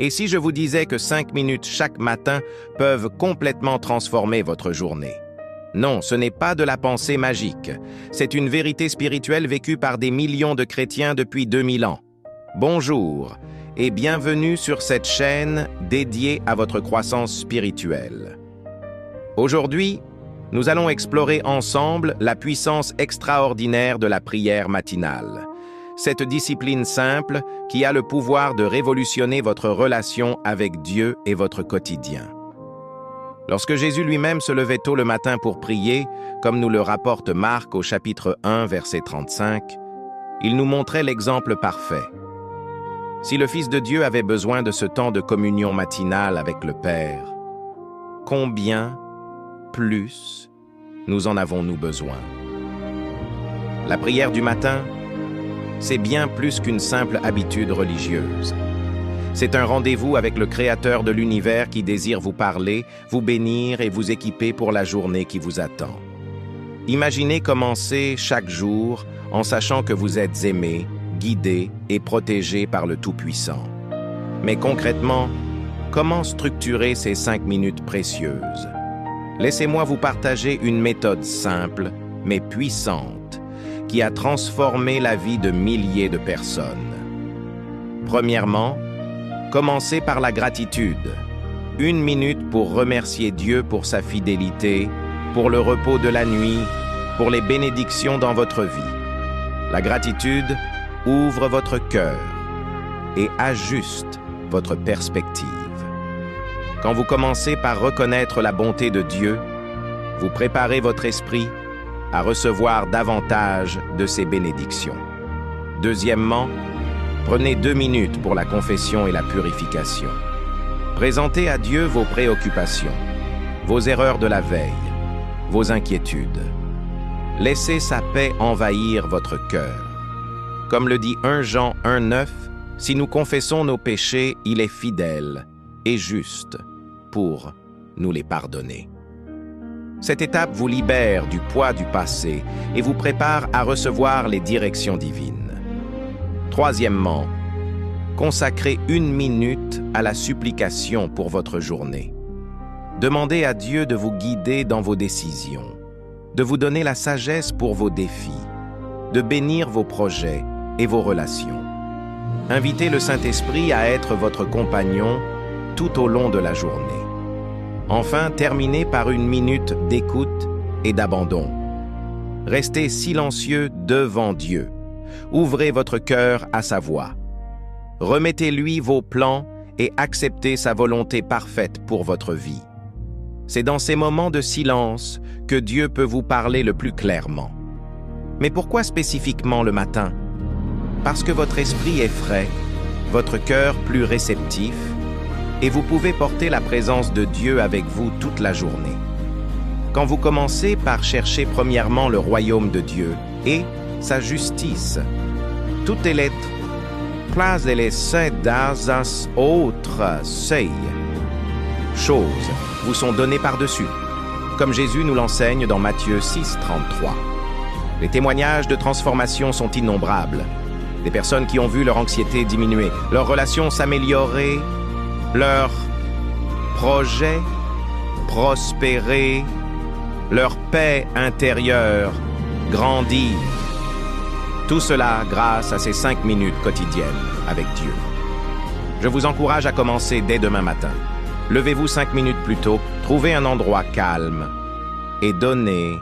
Et si je vous disais que 5 minutes chaque matin peuvent complètement transformer votre journée? Non, ce n'est pas de la pensée magique. C'est une vérité spirituelle vécue par des millions de chrétiens depuis 2000 ans. Bonjour et bienvenue sur cette chaîne dédiée à votre croissance spirituelle. Aujourd'hui, nous allons explorer ensemble la puissance extraordinaire de la prière matinale. Cette discipline simple qui a le pouvoir de révolutionner votre relation avec Dieu et votre quotidien. Lorsque Jésus lui-même se levait tôt le matin pour prier, comme nous le rapporte Marc au chapitre 1, verset 35, il nous montrait l'exemple parfait. Si le Fils de Dieu avait besoin de ce temps de communion matinale avec le Père, combien plus nous en avons-nous besoin? La prière du matin, c'est bien plus qu'une simple habitude religieuse. C'est un rendez-vous avec le Créateur de l'univers qui désire vous parler, vous bénir et vous équiper pour la journée qui vous attend. Imaginez commencer chaque jour en sachant que vous êtes aimé, guidé et protégé par le Tout-Puissant. Mais concrètement, comment structurer ces 5 minutes précieuses? Laissez-moi vous partager une méthode simple, mais puissante, qui a transformé la vie de milliers de personnes. Premièrement, commencez par la gratitude. 1 minute pour remercier Dieu pour sa fidélité, pour le repos de la nuit, pour les bénédictions dans votre vie. La gratitude ouvre votre cœur et ajuste votre perspective. Quand vous commencez par reconnaître la bonté de Dieu, vous préparez votre esprit à recevoir davantage de ses bénédictions. Deuxièmement, prenez 2 minutes pour la confession et la purification. Présentez à Dieu vos préoccupations, vos erreurs de la veille, vos inquiétudes. Laissez sa paix envahir votre cœur. Comme le dit 1 Jean 1,9, si nous confessons nos péchés, il est fidèle et juste pour nous les pardonner. Cette étape vous libère du poids du passé et vous prépare à recevoir les directions divines. Troisièmement, consacrez 1 minute à la supplication pour votre journée. Demandez à Dieu de vous guider dans vos décisions, de vous donner la sagesse pour vos défis, de bénir vos projets et vos relations. Invitez le Saint-Esprit à être votre compagnon tout au long de la journée. Enfin, terminez par 1 minute d'écoute et d'abandon. Restez silencieux devant Dieu. Ouvrez votre cœur à sa voix. Remettez-lui vos plans et acceptez sa volonté parfaite pour votre vie. C'est dans ces moments de silence que Dieu peut vous parler le plus clairement. Mais pourquoi spécifiquement le matin? Parce que votre esprit est frais, votre cœur plus réceptif, et vous pouvez porter la présence de Dieu avec vous toute la journée. Quand vous commencez par chercher premièrement le royaume de Dieu et sa justice, toutes les lettres, place et les as autres choses vous sont données par-dessus, comme Jésus nous l'enseigne dans Matthieu 6, 33. Les témoignages de transformation sont innombrables. Des personnes qui ont vu leur anxiété diminuer, leurs relations s'améliorer, leurs projets prospérer, leur paix intérieure grandir. Tout cela grâce à ces 5 minutes quotidiennes avec Dieu. Je vous encourage à commencer dès demain matin. Levez-vous 5 minutes plus tôt, trouvez un endroit calme et donnez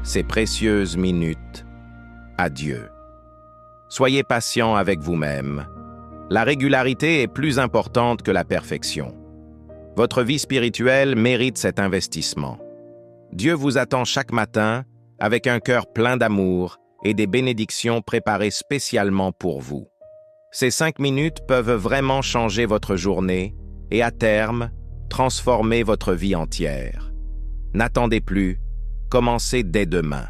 ces précieuses minutes à Dieu. Soyez patient avec vous-même. La régularité est plus importante que la perfection. Votre vie spirituelle mérite cet investissement. Dieu vous attend chaque matin avec un cœur plein d'amour et des bénédictions préparées spécialement pour vous. Ces 5 minutes peuvent vraiment changer votre journée et, à terme, transformer votre vie entière. N'attendez plus, commencez dès demain.